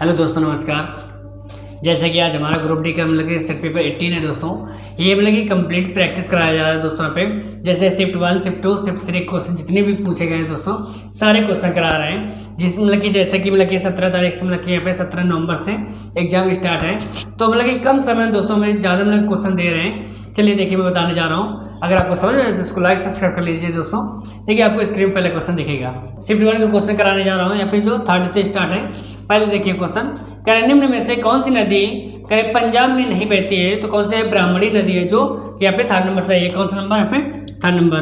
Hello दोस्तों, नमस्कार। जैसा कि आज हमारा ग्रुप डी का सेट पेपर 18 है दोस्तों। ये कि कंप्लीट प्रैक्टिस कराया जा रहा है दोस्तों। यहाँ पे जैसे शिफ्ट 1, शिफ्ट 2, शिफ्ट 3 क्वेश्चन जितने भी पूछे गए हैं दोस्तों, सारे क्वेश्चन करा रहे हैं। जिसमें कि जैसे कि 17 तारीख से कि यहाँ पे 17 नवंबर से एग्जाम स्टार्ट है। तो कि कम समय में दोस्तों में ज़्यादा क्वेश्चन दे रहे हैं। चलिए देखिए, मैं बताने जा रहा हूँ। अगर आपको समझ में आए तो इसको लाइक सब्सक्राइब कर लीजिए दोस्तों। देखिए, आपको स्क्रीन पहले क्वेश्चन दिखेगा। शिफ्ट 1 का क्वेश्चन कराने जा रहा हूँ। यहाँ पे जो 3rd से स्टार्ट है। पहले देखिए क्वेश्चन, कह निम्न में से कौन सी नदी कह पंजाब में नहीं बहती है? तो कौन सी ब्राह्मणी नदी है जो यहाँ पे 3rd नंबर से है। कौन सा नंबर यहाँ पे? 3rd number.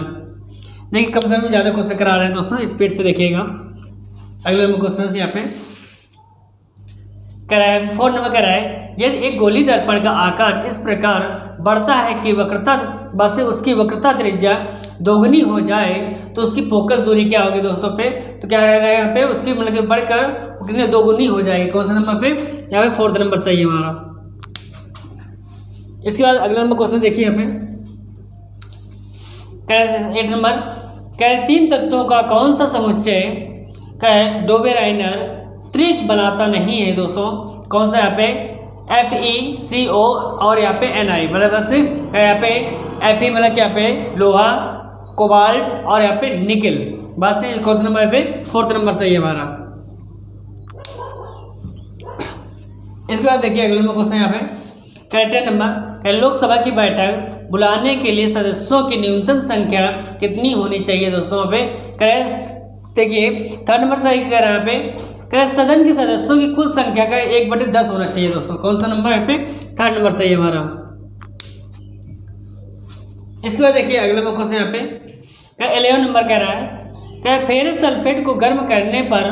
देखिए, कम समय में ज़्यादा क्वेश्चन करा रहे हैं दोस्तों, स्पीड से देखिएगा। अगले नंबर क्वेश्चन यहाँ पे कह रहा है 4 नंबर कह रहा है, यदि एक गोली दर्पण का आकार इस प्रकार बढ़ता है कि वक्रता बस उसकी वक्रता त्रिज्या दोगुनी हो जाए तो उसकी फोकस दूरी क्या होगी दोस्तों पे? तो क्या है यहाँ पे उसकी कि बढ़कर कितने दोगुनी हो जाएगी। कौन सा नंबर पे? यहाँ पे 4th नंबर चाहिए हमारा। इसके बाद अगला नंबर क्वेश्चन देखिए यहाँ पे कह रहे 8 नंबर कह रहे 3 तत्वों का कौन सा समुच्चय कह डोबेराइनर त्रिक बनाता नहीं है दोस्तों? कौन सा यहाँ पे? FeCO और यहाँ पे Ni बस यहाँ पे Fe क्या पे लोहा, कोबाल्ट और यहाँ पे निकल। बस क्वेश्चन नंबर यहाँ पे 4th नंबर चाहिए हमारा। इसके बाद देखिए अगले नंबर क्वेश्चन यहाँ पे 10 नंबर, लोकसभा की बैठक बुलाने के लिए सदस्यों की न्यूनतम संख्या कितनी होनी चाहिए दोस्तों? यहाँ पे देखिए 3rd नंबर सही कह रहा है यहाँ पे सदन के सदस्यों की कुल संख्या का 1/10 होना चाहिए दोस्तों। कौन सा नंबर यहाँ पे? 3rd नंबर सही है हमारा। इसके बाद देखिए अगले नंबर क्वेश्चन यहाँ पे 11 नंबर कह रहा है फेरस सल्फेट को गर्म करने पर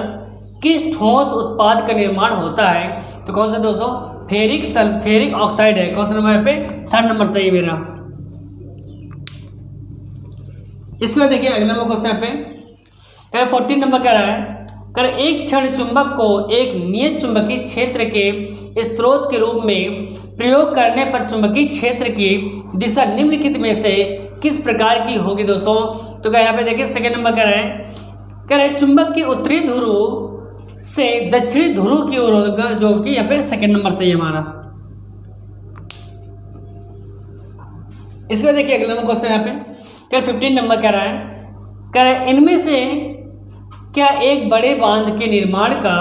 किस ठोस उत्पाद का निर्माण होता है? तो कौन सा दोस्तों? फेरिक ऑक्साइड है। कौन सा नंबर यहाँ पे? 3rd नंबर सही मेरा। इसके बाद देखिए अगला नंबर क्वेश्चन यहाँ पे 14 नंबर कह रहा है एक क्षण चुंबक को एक नियत चुंबकीय क्षेत्र के स्रोत के रूप में प्रयोग करने पर चुंबकीय क्षेत्र की दिशा निम्नलिखित में से किस प्रकार की होगी दोस्तों? तो क्या यहाँ पे देखिए 2nd नंबर कह रहे हैं चुंबक के उत्तरी ध्रुव से दक्षिणी ध्रुव की ओर होगा, जो कि यहाँ पे 2nd नंबर सही है हमारा। इसके बाद देखिए अगला क्वेश्चन यहाँ पे 15 नंबर कह रहा है इनमें से क्या एक बड़े बांध के निर्माण का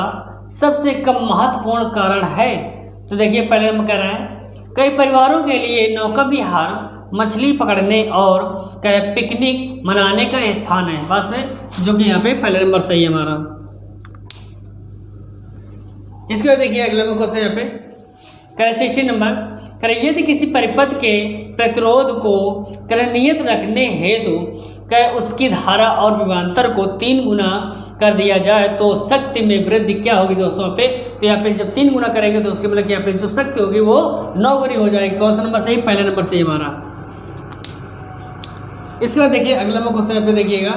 सबसे कम महत्वपूर्ण कारण है? तो देखिए पहले नंबर कह रहा है कई परिवारों के लिए नौका विहार मछली पकड़ने और पिकनिक मनाने का स्थान है। बस जो कि यहाँ पे पहले नंबर सही है हमारा। इसके बाद देखिए अगला क्वेश्चन यहाँ पे 16 नंबर यदि किसी परिपथ के प्रतिरोध को नियत रखने हेतु उसकी धारा और विभवांतर को 3 गुना कर दिया जाए तो शक्ति में वृद्धि क्या होगी दोस्तों? यहाँ पे तो यहाँ पे जब 3 गुना करेंगे तो उसके मतलब यहाँ पे जो शक्ति होगी वो 9 गुनी हो जाएगी। कौन सा नंबर सही? पहले नंबर सही हमारा। इसके बाद देखिए अगला क्वेश्चन यहाँ पे देखिएगा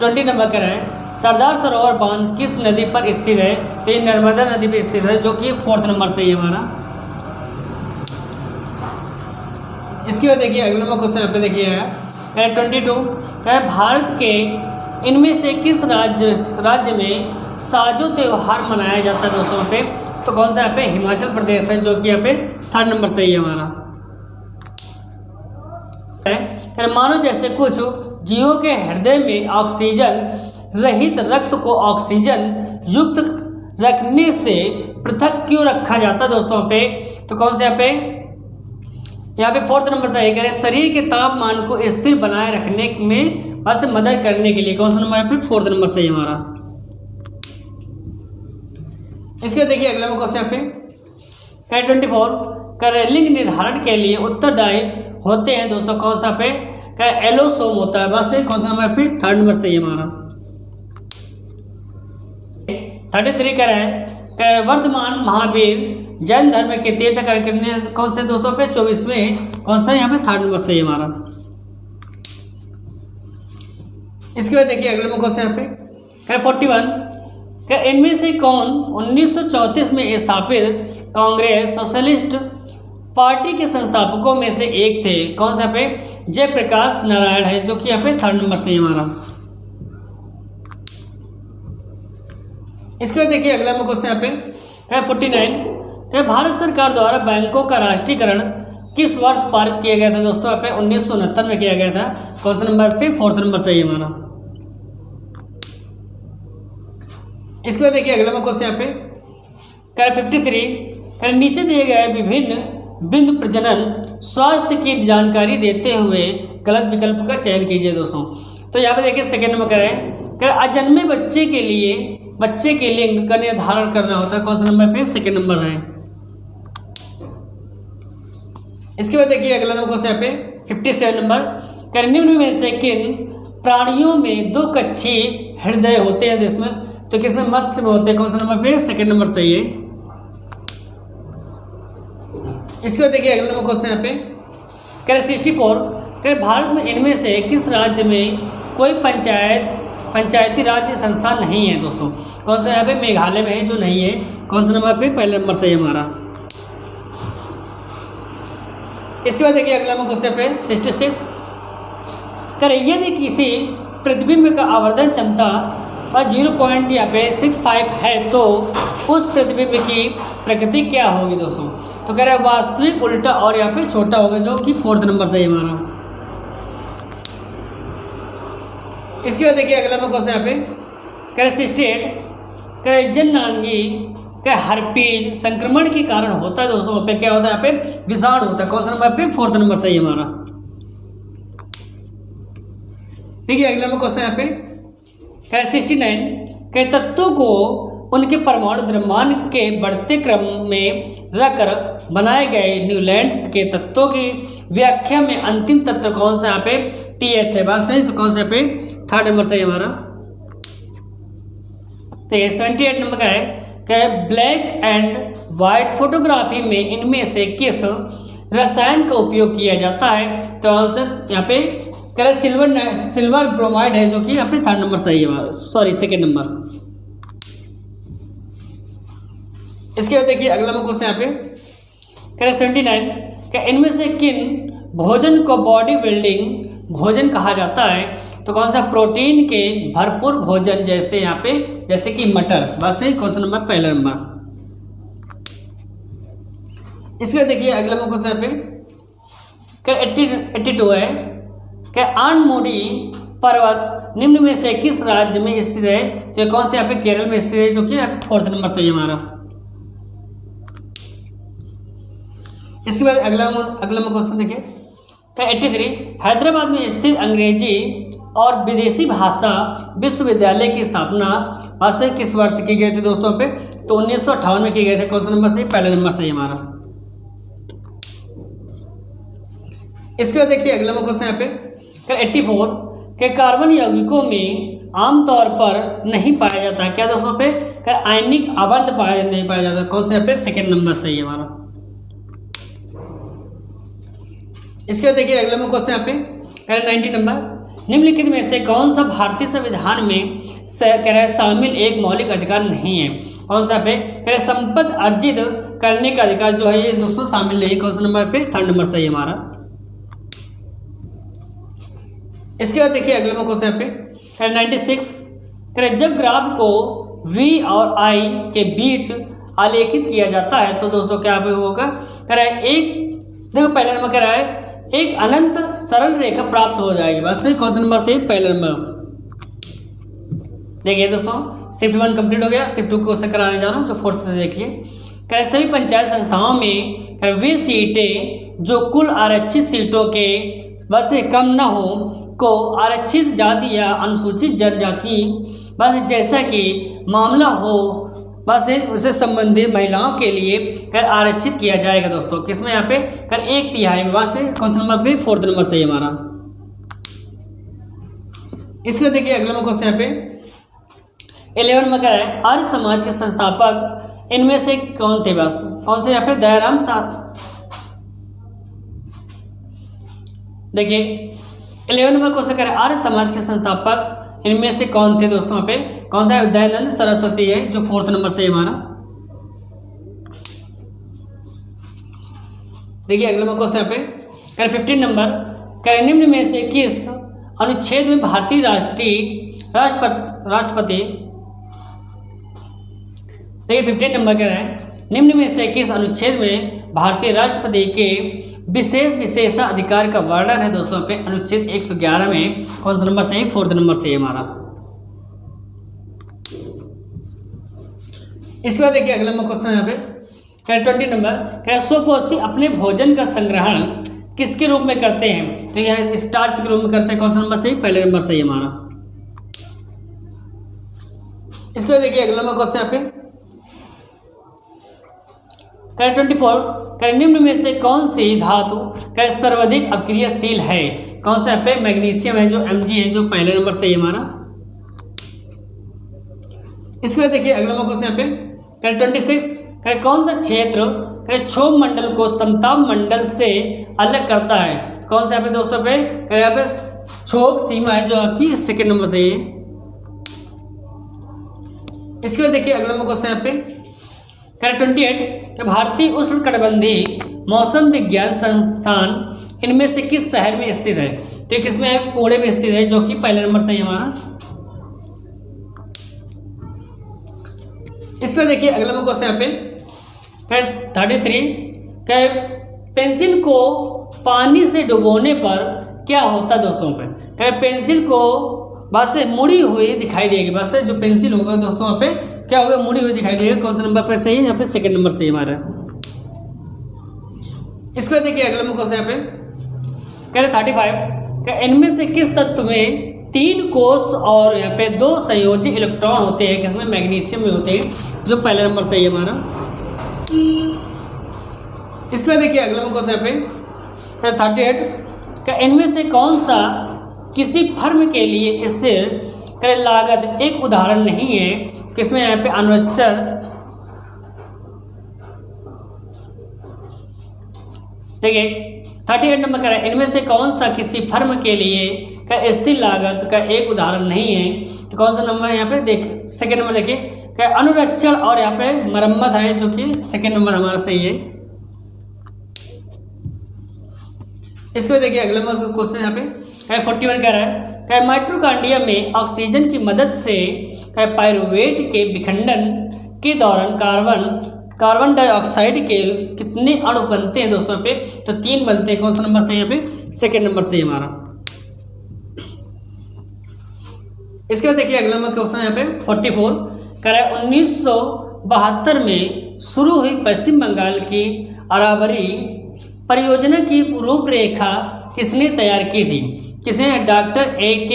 20 नंबर कह रहा है सरदार सरोवर बांध किस नदी पर स्थित है? तो ये नर्मदा नदी पर स्थित है, जो कि 4th नंबर सही है हमारा। इसके बाद देखिए अगला क्वेश्चन यहाँ पे देखिएगा 22 भारत के इनमें से किस राज्य में साजो त्योहार मनाया जाता है दोस्तों? पे तो कौन सा यहाँ पे? हिमाचल प्रदेश है, जो कि यहाँ पे 3rd नंबर सही है हमारा। मानो जैसे कुछ जीवों के हृदय में ऑक्सीजन रहित रक्त को ऑक्सीजन युक्त रखने से पृथक क्यों रखा जाता है दोस्तों? पे तो कौन सा यहाँ पे 4th नंबर सही करें शरीर के तापमान को स्थिर बनाए रखने में बस मदद करने के लिए। कौन सा नंबर यहाँ पे? 4th नंबर सही हमारा। इसके देखिए अगला क्वेश्चन यहाँ पे 24 लिंग निर्धारण के लिए उत्तरदायी होते हैं दोस्तों? कौन सा पे? एलोसोम होता है। बस कौन सा नंबर यहाँ पे? 3rd नंबर सही हमारा। 33 कह रहा है वर्तमान महावीर जैन धर्म के तीर्थंकर कितने कौन से दोस्तों पे? 24वें। कौन सा यहाँ पे? 3rd नंबर सही हमारा। इसके बाद देखिए अगले क्वेश्चन यहाँ पे 41 इनमें से कौन 1934 में स्थापित कांग्रेस सोशलिस्ट पार्टी के संस्थापकों में से एक थे? कौन सा पे? जयप्रकाश नारायण है, जो कि यहाँ पे 3rd नंबर सही हमारा। इसके बाद देखिए अगला क्वेश्चन यहाँ पे है 49 है भारत सरकार द्वारा बैंकों का राष्ट्रीयकरण किस वर्ष पारित किया गया था दोस्तों? यहाँ पे 1969 में किया गया था। क्वेश्चन नंबर पे 4th नंबर सही है हमारा। इसके बाद देखिए अगला क्वेश्चन यहाँ पे कर 53 कर नीचे दिए गए विभिन्न बिंदु प्रजनन स्वास्थ्य की जानकारी देते हुए गलत विकल्प का चयन कीजिए दोस्तों। तो यहाँ पे देखिए सेकेंड नंबर करें कर अजन्मे बच्चे के लिंग का निर्धारण करना होता है। क्वेश्चन नंबर पे सेकेंड नंबर है। इसके बाद देखिए अगला नंबर क्वेश्चन यहाँ पे 57 नंबर कर निम्न में से किन प्राणियों में 2 कक्षी हृदय होते हैं जिसमें? तो किसमें? मत्स्य में होते हैं। क्वेश्चन नंबर पे सेकेंड नंबर सही है। इसके बाद देखिए अगला नंबर क्वेश्चन यहाँ पे कह 64 कह भारत में इनमें से किस राज्य में कोई पंचायती राज संस्था नहीं है दोस्तों? कौन सा? यहाँ पे मेघालय में है जो नहीं है। कौन सा नंबर पे? पहला नंबर सही है हमारा। इसके बाद देखिए अगला नंबर क्वेश्चन पे 66 कर यदि किसी प्रतिबिंब का आवर्धन क्षमता और 0.65 है तो उस प्रतिबिंब की प्रकृति क्या होगी दोस्तों? तो कह रहे हैं वास्तविक, उल्टा और यहाँ पे छोटा होगा जो कि 4th नंबर सही है हमारा। इसके बाद देखिए अगला नंबर क्वेश्चन यहाँ पे कह रहे 68 कह रहे जननांगी का हर्पीज संक्रमण के कारण होता है दोस्तों। यहाँ पे क्या होता है? यहाँ पे विषाणु होता है। क्वेश्चन नंबर पे 4th नंबर सही है हमारा। देखिए अगला नंबर क्वेश्चन यहाँ पे कह 69 कह तत्वों को उनके परमाणु द्रव्यमान के बढ़ते क्रम में रखकर बनाए गए न्यूलैंड्स के तत्वों की व्याख्या में अंतिम तत्व कौन सा? यहाँ पे TH है। बात सही। तो कौन सा? यहाँ पे 3rd नंबर सही हमारा। तो 78 नंबर का है कि ब्लैक एंड वाइट फोटोग्राफी में इनमें से किस रसायन का उपयोग किया जाता है? तो आंसर यहाँ पे कह सिल्वर ब्रोमाइड है जो कि यहाँ पे 3rd नंबर सही है, सॉरी 2nd नंबर। इसके बाद देखिए अगला क्वेश्चन यहाँ पे कह रहे 79 क्या इनमें से किन भोजन को बॉडी बिल्डिंग भोजन कहा जाता है? तो कौन सा? प्रोटीन के भरपूर भोजन जैसे यहाँ पे जैसे कि मटर। बस सही। क्वेश्चन नंबर पहला नंबर। इसके देखिए अगला क्वेश्चन यहाँ पे 82 है कि आनमुडी पर्वत निम्न में से किस राज्य में स्थित है? तो कौन से? यहाँ पे केरल में स्थित है जो कि 4th नंबर सही है हमारा। इसके बाद अगला क्वेश्चन देखिए 83 हैदराबाद में स्थित अंग्रेजी और विदेशी भाषा विश्वविद्यालय की स्थापना वैसे किस वर्ष की गई थी दोस्तों पे? तो 1958 में की गए थे। क्वेश्चन नंबर सही, पहला नंबर सही हमारा। इसके बाद देखिए अगला क्वेश्चन यहाँ पे 84 के कार्बन यौगिकों में आमतौर पर नहीं पाया जाता है क्या दोस्तों पे? आयनिक आबंध नहीं पाया जाता। कौन से? यहाँ पे 2nd नंबर सही है हमारा। इसके बाद देखिए अगला क्वेश्चन यहाँ पे 90 नंबर निम्नलिखित में से कौन सा भारतीय संविधान में कह रहे शामिल एक मौलिक अधिकार नहीं है? कौन सा? पे कह रहे संपत्ति अर्जित करने का अधिकार जो है ये दोस्तों शामिल नहीं है। क्वेश्चन नंबर पे 3rd नंबर सही है हमारा। इसके बाद देखिए अगला क्वेश्चन यहाँ पे 96 कह रहे जब ग्राफ को V और I के बीच आलेखित किया जाता है तो दोस्तों क्या पे होगा? कह रहे एक देखो पहला नंबर कह रहा है एक अनंत सरल रेखा प्राप्त हो जाएगी। बस क्वेश्चन नंबर से पहला नंबर। देखिए दोस्तों शिफ्ट 1 कंप्लीट हो गया। शिफ्ट 2 क्वेश्चन कराने जा रहा हूँ जो 4th से देखिए। कह सभी पंचायत संस्थाओं में वे सीटें जो कुल आरक्षित सीटों के बस कम न हो को आरक्षित जाति या अनुसूचित जनजाति बस जैसा कि मामला हो बस उससे संबंधित महिलाओं के लिए कर आरक्षित किया जाएगा दोस्तों। किसमें? यहाँ पे कर 1/3 में। बस क्वेश्चन नंबर पे 4th नंबर सही हमारा। इसमें देखिए अगला क्वेश्चन यहाँ पे 11 में कर है आर्य समाज के संस्थापक इनमें से कौन थे? बस कौन से? यहाँ पे दयाराम देखिए 11 नंबर क्वेश्चन कर आर्य समाज के संस्थापक इनमें से कौन थे दोस्तों? यहाँ पे कौन सा? दयानंद सरस्वती है जो 4th नंबर से हमारा। देखिए अगला क्वेश्चन यहाँ पे कर 15 नंबर कर निम्न में से किस अनुच्छेद में भारतीय राष्ट्रपति देखिए 15 नंबर कह रहा है निम्न में से किस अनुच्छेद में भारतीय राष्ट्रपति के विशेषाधिकार का वर्णन है दोस्तों पे अनुच्छेद 111 में कौन सा नंबर सही, 4th नंबर सही हमारा। इसके बाद देखिए अगला क्वेश्चन यहाँ पे 20 नंबर स्वपोषी अपने भोजन का संग्रहण किसके रूप में करते हैं, तो यह स्टार्च के रूप में करते हैं, कौन सा नंबर सही, पहले नंबर सही हमारा। इसके बाद देखिए अगला क्वेश्चन यहाँ पे 24 निम्न में से कौन सी धातु सर्वाधिक अपक्रियाशील है, कौन सा यहाँ पे मैग्नीशियम है जो Mg है जो पहले नंबर सही हमारा। इसके बाद देखिए अगला क्वेश्चन यहाँ पे 26 कौन सा क्षेत्र क्षोभ मंडल को समताप मंडल से अलग करता है, कौन सा यहाँ पे दोस्तों पे यहाँ पे क्षोभ सीमा है जो आपकी 2nd नंबर सही है। इसके बाद देखिए अगला क्वेश्चन यहाँ पे 28 भारतीय उष्णकटिबंधीय मौसम विज्ञान संस्थान इनमें से किस शहर में स्थित है, तो ये किसमें है, पुणे में स्थित है जो कि पहले नंबर सही हमारा। इसके बाद देखिए अगला क्वेश्चन यहाँ पे 33 पेंसिल को पानी से डुबोने पर क्या होता है दोस्तों पे, पेंसिल को बस से मुड़ी हुई दिखाई देगी, बस से जो पेंसिल होगा दोस्तों यहाँ पे क्या होगा, मुड़ी हुई दिखाई देगी, कौन सा नंबर पर सही है, यहाँ पे 2nd नंबर सही हमारा। इसके बाद देखिए अगला क्वेश्चन यहाँ पे 35 इनमें से किस तत्व में 3 कोष और यहाँ पे 2 संयोजी इलेक्ट्रॉन होते हैं, किसमें मैग्नीशियम में होते हैं जो पहले नंबर सही है हमारा। इसके बाद देखिए अगला क्वेश्चन यहाँ पे 38 इनमें से कौन सा किसी फर्म के लिए स्थिर लागत एक उदाहरण नहीं है, किसमें यहाँ पे अनुरक्षण देखिए 38 नंबर का इनमें से कौन सा किसी फर्म के लिए स्थिर लागत का एक उदाहरण नहीं है, तो कौन सा नंबर यहाँ पे देख 2nd नंबर देखिए अनुरक्षण और यहाँ पे मरम्मत है जो कि 2nd नंबर हमारा सही है। इसके बाद देखिए अगला क्वेश्चन यहाँ पे 41 कह रहा है माइटोकॉन्ड्रिया में ऑक्सीजन की मदद से पायरुवेट के विखंडन के दौरान कार्बन डाइऑक्साइड के कितने अणु बनते हैं दोस्तों पे, तो 3 बनते हैं, कौन सा नंबर सही यहाँ पे, 2nd नंबर सही हमारा। इसके बाद देखिए अगला क्वेश्चन यहाँ पे 44 कह रहा है 1972 में शुरू हुई पश्चिम बंगाल की अरावरी परियोजना की रूपरेखा किसने तैयार की थी, किसने, डॉक्टर A.K.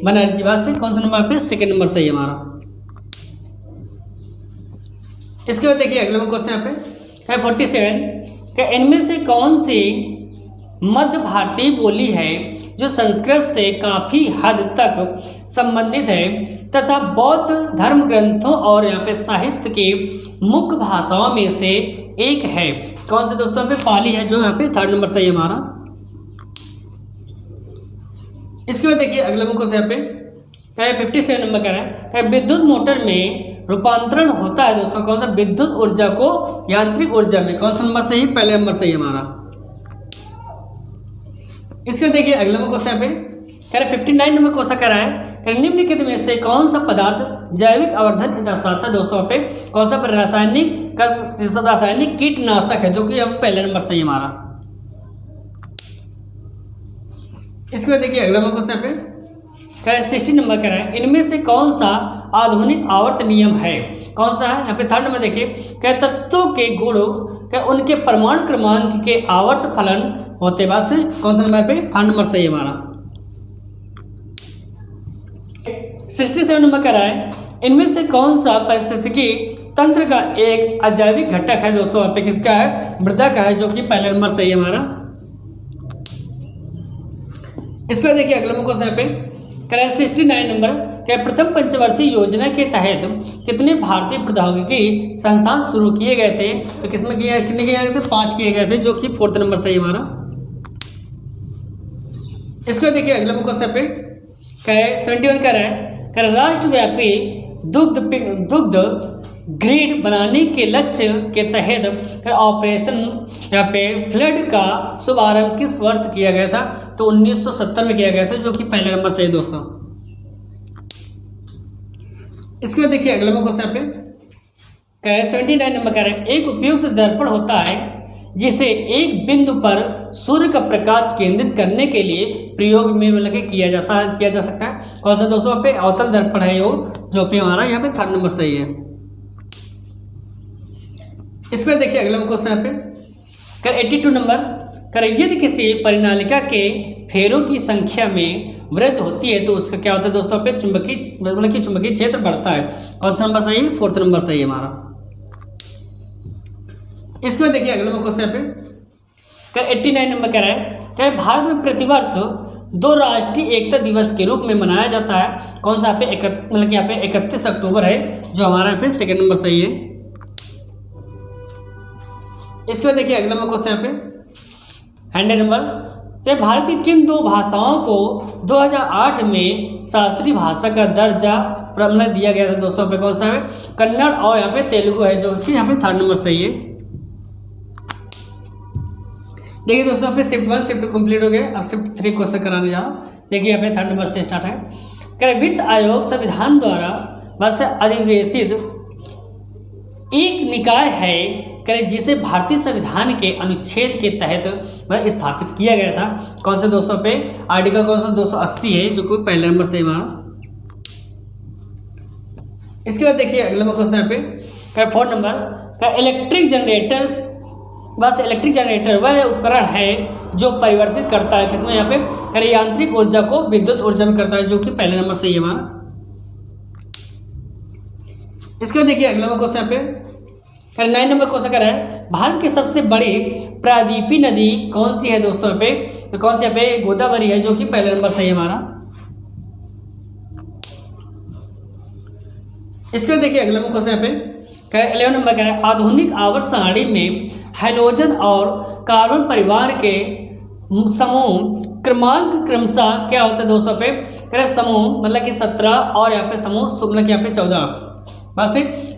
बनर्जी, से कौन सा नंबर पे, 2nd नंबर सही हमारा। इसके बाद देखिए अगला क्वेश्चन यहाँ पे 47 इनमें से कौन सी मध्य भारतीय बोली है जो संस्कृत से काफी हद तक संबंधित है तथा बौद्ध धर्म ग्रंथों और यहाँ पे साहित्य के मुख्य भाषाओं में से एक है, कौन से दोस्तों पे, पाली है जो यहाँ पे 3rd नंबर सही हमारा। इसके बाद देखिए अगला क्वेश्चन यहाँ पे 57 नंबर का है विद्युत मोटर में रूपांतरण होता है दोस्तों, कौन सा, विद्युत ऊर्जा को यांत्रिक ऊर्जा में, कौन सा नंबर सही, पहले नंबर सही हमारा। इसके बाद देखिए अगला क्वेश्चन यहाँ पे 59 नंबर क्वेश्चन कह रहा है निम्नलिखित में से कौन सा पदार्थ जैविक आवर्धन दर्शाता है दोस्तों पे, कौन सा रासायनिक कीटनाशक है जो कि अब पहले नंबर सही हमारा। इसके बाद देखिए अगला क्वेश्चन पे 60 नंबर कह रहा है इनमें से कौन सा आधुनिक आवर्त नियम है, कौन सा है, यहाँ पे 3rd नंबर देखिए तत्वों के गुणों उनके परमाणु क्रमांक के आवर्त फलन होते बस, कौन सा नंबर पे, 3rd नंबर सही हमारा। 67 नंबर कह रहा है इनमें से कौन सा पारिस्थितिकी तंत्र का एक अजैविक घटक है दोस्तों, यहाँ पे किसका है, मृदा का है जो कि पहले नंबर सही हमारा। इसके बाद देखिए अगला क्वेश्चन यहाँ पे 69 नंबर प्रथम पंचवर्षीय योजना के तहत कितने भारतीय प्रौद्योगिकी संस्थान शुरू किए गए थे, तो किसमें कितने किए गए थे, 5 किए गए थे जो कि 4th नंबर सही हमारा। इसके बाद देखिए अगला क्वेश्चन पे 71 कह रहा है राष्ट्रव्यापी दुग्ध ग्रिड बनाने के लक्ष्य के तहत ऑपरेशन यहाँ पे फ्लड का शुभारंभ किस वर्ष किया गया था, तो 1970 में किया गया था जो कि पहले नंबर सही दोस्तों। इसके बाद देखिए अगला क्वेश्चन पे कह रहे 79 नंबर कह रहे हैं एक उपयुक्त दर्पण होता है जिसे एक बिंदु पर सूर्य का प्रकाश केंद्रित करने के लिए प्रयोग में मतलब कि किया जा सकता है। कौन सा दोस्तों यहाँ पे अवतल दर्पण है जो भी हमारा यहाँ पे 3rd नंबर सही है। इसमें देखिए अगला क्वेश्चन यहाँ पे कर 82 नंबर कर यदि किसी परिनालिका के फेरों की संख्या में वृद्धि होती है तो उसका क्या होता है दोस्तों पे चुंबकीय क्षेत्र बढ़ता है। कौन सा नंबर सही है? 4th नंबर सही है हमारा। इसमें देखिए अगला क्वेश्चन पे क्या 89 नंबर कह रहा है क्या भारत में प्रतिवर्ष 2 राष्ट्रीय एकता दिवस के रूप में मनाया जाता है। कौन सा यहाँ पे यहाँ पे 31 अक्टूबर है जो हमारा यहाँ पे 2nd नंबर सही है। इसके देखिए अगला क्वेश्चन यहाँ पे 100 नंबर कि भारत की किन 2 भाषाओं को 2008 में शास्त्रीय भाषा का दर्जा दिया गया था दोस्तों पे। कौन सा है? कन्नड़ और यहाँ पे तेलुगु है जो कि यहाँ पे 3rd नंबर सही है। देखिए दोस्तों यहाँ पे शिफ्ट 1 शिफ्ट 2 कंप्लीट हो गया। अब शिफ्ट 3 क्वेश्चन कराने जा रहा हूँ। देखिए यहाँ पे 3rd नंबर से स्टार्ट है। कह वित्त आयोग संविधान द्वारा बस अधिवेशित एक निकाय है करें जिसे भारतीय संविधान के अनुच्छेद के तहत स्थापित किया गया था। कौन से दोस्तों पे? आर्टिकल कौन सा 280 है जो कोई 1 नंबर से हमारा। इसके बाद देखिए अगला क्वेश्चन यहाँ पे 4 नंबर का इलेक्ट्रिक जनरेटर वह उपकरण है जो परिवर्तित करता है किसमें यहाँ पे यांत्रिक ऊर्जा को विद्युत ऊर्जा में करता है जो कि 1 नंबर से हमारा। इसके बाद देखिए अगला क्वेश्चन यहाँ पे 9 नंबर क्वेश्चन कर रहा है भारत की सबसे बड़ी प्रायद्वीपीय नदी कौन सी है दोस्तों यहाँ पे? तो कौन सी यहाँ पे? गोदावरी है जो कि 1 नंबर सही है हमारा। इसके देखिए अगला क्वेश्चन यहाँ पे 11 नंबर कह रहा है आधुनिक आवर्त सारणी में हाइड्रोजन और कार्बन परिवार के समूह क्रमांक क्रमशः क्या होता है दोस्तों पे? कह रहे समूह मतलब कि 17 और यहाँ पे समूह मतलब कि यहाँ पे 14 बस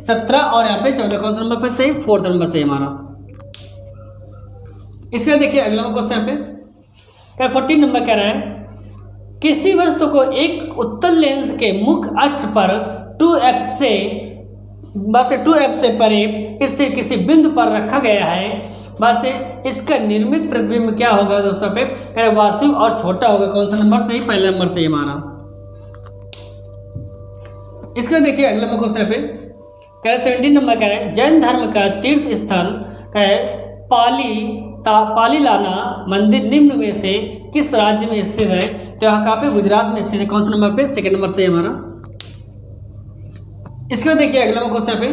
17 और यहाँ पे 14 कौन सा नंबर पे सही? 4th नंबर से हमारा। इसका देखिए अगला क्वेश्चन यहाँ पे 14 नंबर कह रहा है किसी वस्तु को एक उत्तल लेंस के मुख्य अक्ष पर 2f से परे स्थित किसी बिंदु पर रखा गया है। बस इसका निर्मित प्रतिबिंब क्या होगा दोस्तों पे? कह रहे वास्तविक और छोटा होगा। कौन सा नंबर सही? 1 नंबर से हमारा। इसका देखिए अगला क्वेश्चन पे कह रहे 17 नंबर कह रहे हैं जैन धर्म का तीर्थ स्थल कह पालीलाना मंदिर निम्न में से किस राज्य में स्थित है? तो यहाँ कहाँ पे? गुजरात में स्थित है। कौन सा नंबर पे? 2nd नंबर से हमारा। इसका देखिए अगला क्वेश्चन पे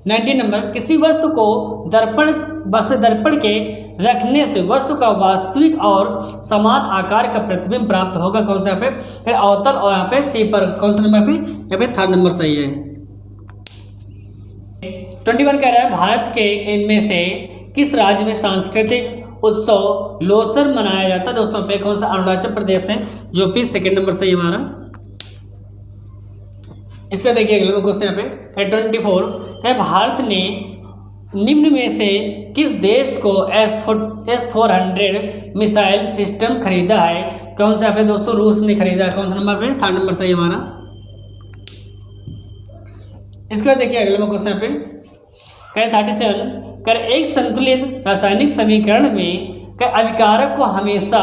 19 नंबर किसी वस्तु को दर्पण के रखने से वस्तु का वास्तविक और समान आकार का प्रतिबिंब प्राप्त होगा। कौन सा यहाँ पे? फिर अवतल और यहाँ पे सी पर। कौन सा नंबर पे? यहाँ पे 3rd नंबर सही है। 21 कह रहा है भारत के इनमें से किस राज्य में सांस्कृतिक उत्सव लोसर मनाया जाता है दोस्तों पे? कौन सा? अरुणाचल प्रदेश है जो कि 2nd नंबर सही हमारा। इसका देखिए अगला क्वेश्चन यहाँ पे 24 है भारत ने निम्न में से किस देश को S-400 मिसाइल सिस्टम खरीदा है? कौन सा यहाँ पे दोस्तों? रूस ने खरीदा है। कौन सा नंबर पे? 3rd नंबर सही हमारा। इसका देखिए अगला क्वेश्चन यहाँ पे 37 कर एक संतुलित रासायनिक समीकरण में अभिकारक को हमेशा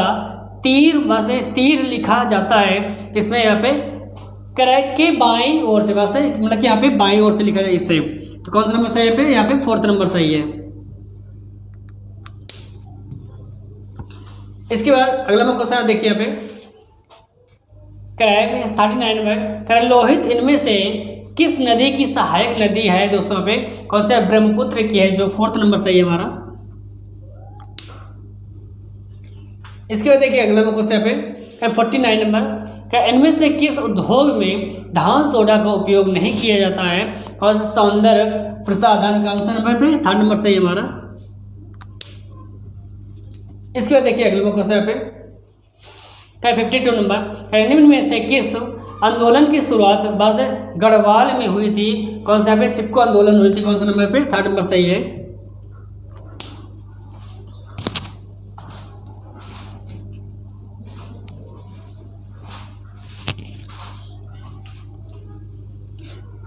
तीर लिखा जाता है। इसमें यहाँ पे करेक्ट के बाईं ओर से बस मतलब कि यहाँ पे बाईं ओर से लिखा जाए इससे। तो कौन सा नंबर सही है? यहाँ पे 4th नंबर सही है। इसके बाद अगला क्वेश्चन देखिए यहाँ पे कराए 39 नंबर कराए लोहित इनमें से किस नदी की सहायक नदी है दोस्तों? यहाँ पे कौन सा? ब्रह्मपुत्र की है जो 4th नंबर सही है हमारा। इसके बाद देखिए अगला क्वेश्चन यहाँ पे 49 नंबर क्या इनमें से किस उद्योग में धान सोडा का उपयोग नहीं किया जाता है? कौन सा? सौंदर्य प्रसाधन। कौन सा नंबर पे? 3rd नंबर सही हमारा। इसके बाद देखिए अगला क्वेश्चन यहाँ पे 52 नंबर निम्न में से किस आंदोलन की शुरुआत बस गढ़वाल में हुई थी? कौन सा? यहाँ पे चिपको आंदोलन हुई थी। कौन सा नंबर पे? 3rd नंबर सही है।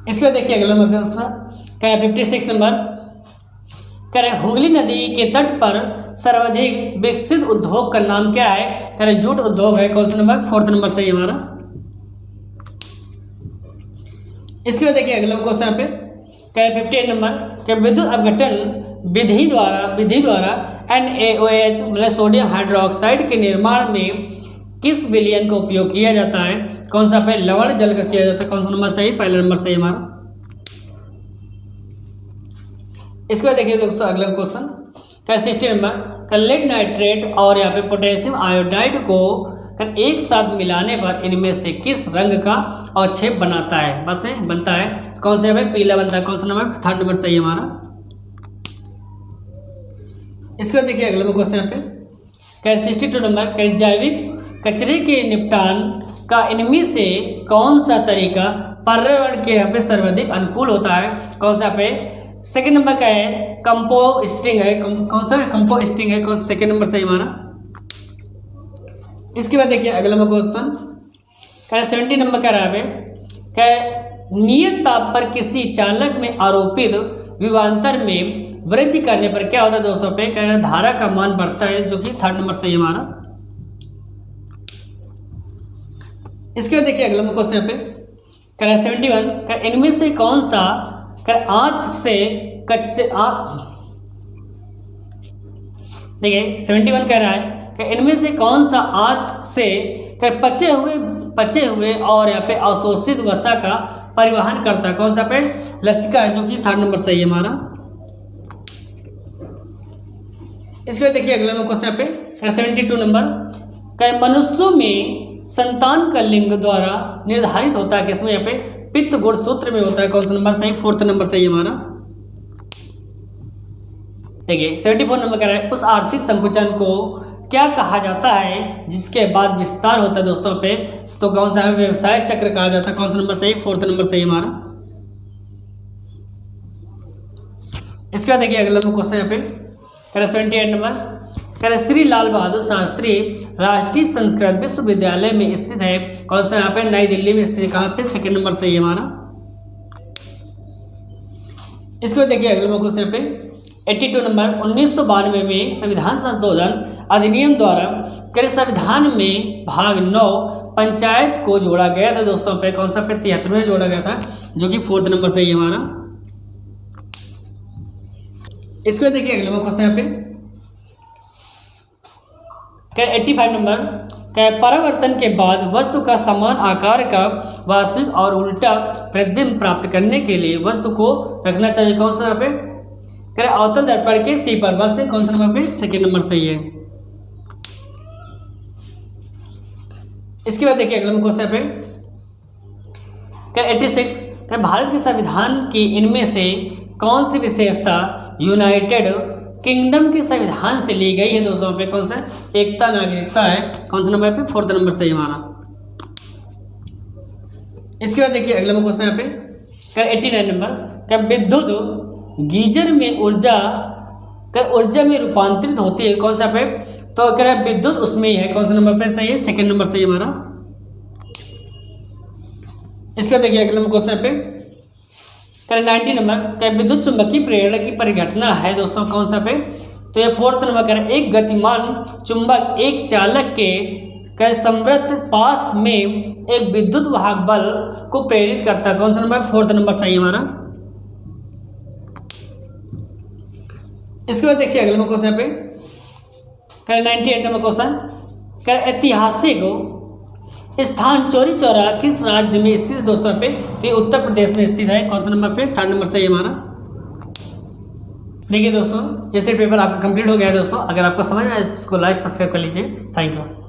इसके बाद देखिए अगला क्या है 56 नंबर, कह रहे हुगली नदी के तट पर सर्वाधिक विकसित उद्योग का नाम क्या है, कह रहे जूट उद्योग है। कौन सा नंबर, 4th नंबर सही हमारा। इसके बाद देखिए अगला क्वेश्चन यहाँ पे, कह रहे 58 नंबर, कि विद्युत अपघटन विधि द्वारा NaOH मतलब सोडियम हाइड्रोक्साइड के निर्माण में किस विलयन का उपयोग किया जाता है। कौन सा पे, लवण जल का किया जाता है। कौन सा नंबर सही, पहला नंबर सही हमारा। इसके बाद देखिए दोस्तों अगला क्वेश्चन, क्या 60 नंबर, लेड नाइट्रेट और यहाँ पे पोटेशियम आयोडाइड को एक साथ मिलाने पर इनमें से किस रंग का अवक्षेप बनता है। कौन से भाई, पीला बनता है। कौन सा नंबर, 3rd नंबर सही हमारा। इसके बाद देखिए अगला क्वेश्चन यहाँ पे, क्या 62 नंबर, क्या जैविक कचरे के निपटान का इनमें से कौन सा तरीका पर्यावरण के यहाँ पे सर्वाधिक अनुकूल होता है। कौन सा पे, 2nd नंबर का है कंपोस्टिंग है। कौन सा है, कंपोस्टिंग है। कौन सा 2nd नंबर सही हमारा। इसके बाद देखिए अगला क्वेश्चन, कह 70 नंबर कह रहा है, क्या नियत ताप पर किसी चालक में आरोपित विभवांतर में वृद्धि करने पर क्या होता है दोस्तों पे, कह धारा का मान बढ़ता है, जो कि 3rd नंबर सही हमारा। इसके बाद देखिए अगला क्वेश्चन यहाँ पे, कह 71, कह इनमें से कौन सा कर आंत से कच्चे देखिए 71 कह रहा है कि इनमें से कौन सा आंत से कर पचे हुए और यहाँ पे अवशोषित वसा का परिवहन करता है। कौन सा पे, लसिका है, जो कि 3rd नंबर सही है हमारा। इसके बाद देखिए अगला क्वेश्चन यहाँ पे 72 नंबर, क्या मनुष्यों में संतान का लिंग द्वारा निर्धारित होता है किसमें, यहाँ पे पित्त गुण सूत्र में होता है। कौन सा नंबर सही, 4th नंबर सही हमारा। देखिए 74 नंबर कह रहा है, उस आर्थिक संकुचन को क्या कहा जाता है जिसके बाद विस्तार होता है दोस्तों पे, तो कौन सा है, व्यवसाय चक्र कहा जाता है। कौन सा नंबर सही, 4th नंबर सही हमारा। इसके बाद देखिए अगला क्वेश्चन यहाँ पे, कह रहा 78 नंबर, कह रहे श्री लाल बहादुर शास्त्री राष्ट्रीय संस्कृत विश्वविद्यालय में स्थित है। कौन सा यहाँ पे, नई दिल्ली में स्थित है। कहाँ पे, 2nd नंबर सही है हमारा। इसके बाद देखिए अगला क्वेश्चन यहाँ पे 82 नंबर, 1992 में संविधान संशोधन अधिनियम द्वारा कह संविधान में भाग 9 पंचायत को जोड़ा गया था दोस्तों पे। कौन सा पे, 73 जोड़ा गया था, जो कि 4th नंबर सही है हमारा। इसके बाद देखिए अगला क्वेश्चन यहाँ पे, क्या 85 नंबर, क्या परावर्तन के बाद वस्तु का समान आकार का वास्तविक और उल्टा प्रतिबिंब प्राप्त करने के लिए वस्तु को रखना चाहिए। कौन सा यहाँ पे, क्या अवतल दर्पण के सी पर बस से। कौन सा नंबर पे, 2nd नंबर सही है। इसके बाद देखिए अगला क्वेश्चन पे, क्या 86, क्या भारत के संविधान की इनमें से कौन सी विशेषता यूनाइटेड किंगडम के संविधान से ली गई है दोस्तों पे। कौन सा, एकता नागरिकता है। कौन सा नंबर पे, 4th नंबर सही हमारा। इसके बाद देखिए अगला क्वेश्चन यहाँ पे, क्या 89 नंबर, क्या विद्युत गीजर में ऊर्जा में रूपांतरित होती है। कौन सा पे, तो कह विद्युत उसमें ही है। कौन सा नंबर पे सही है, 2nd नंबर सही हमारा। इसके बाद देखिए अगला क्वेश्चन पे, कह 90 नंबर, क्या विद्युत चुंबकीय प्रेरण की परिघटना है दोस्तों। कौन सा पे, तो ये 4th नंबर कह एक गतिमान चुंबक एक चालक के संवृत्त पास में एक विद्युत वाहक बल को प्रेरित करता है। कौन सा नंबर, 4th नंबर सही हमारा। इसके बाद देखिए अगला क्वेश्चन पे, कह 98 नंबर क्वेश्चन, कह ऐतिहासिक स्थान चौरी चौरा किस राज्य में स्थित है दोस्तों पे, तो ये उत्तर प्रदेश में स्थित है। कौन सा नंबर पे, 3rd नंबर सही हमारा। देखिए दोस्तों, ये पेपर आपका कंप्लीट हो गया है दोस्तों। अगर आपको समझ में आए तो इसको लाइक सब्सक्राइब कर लीजिए। Thank you.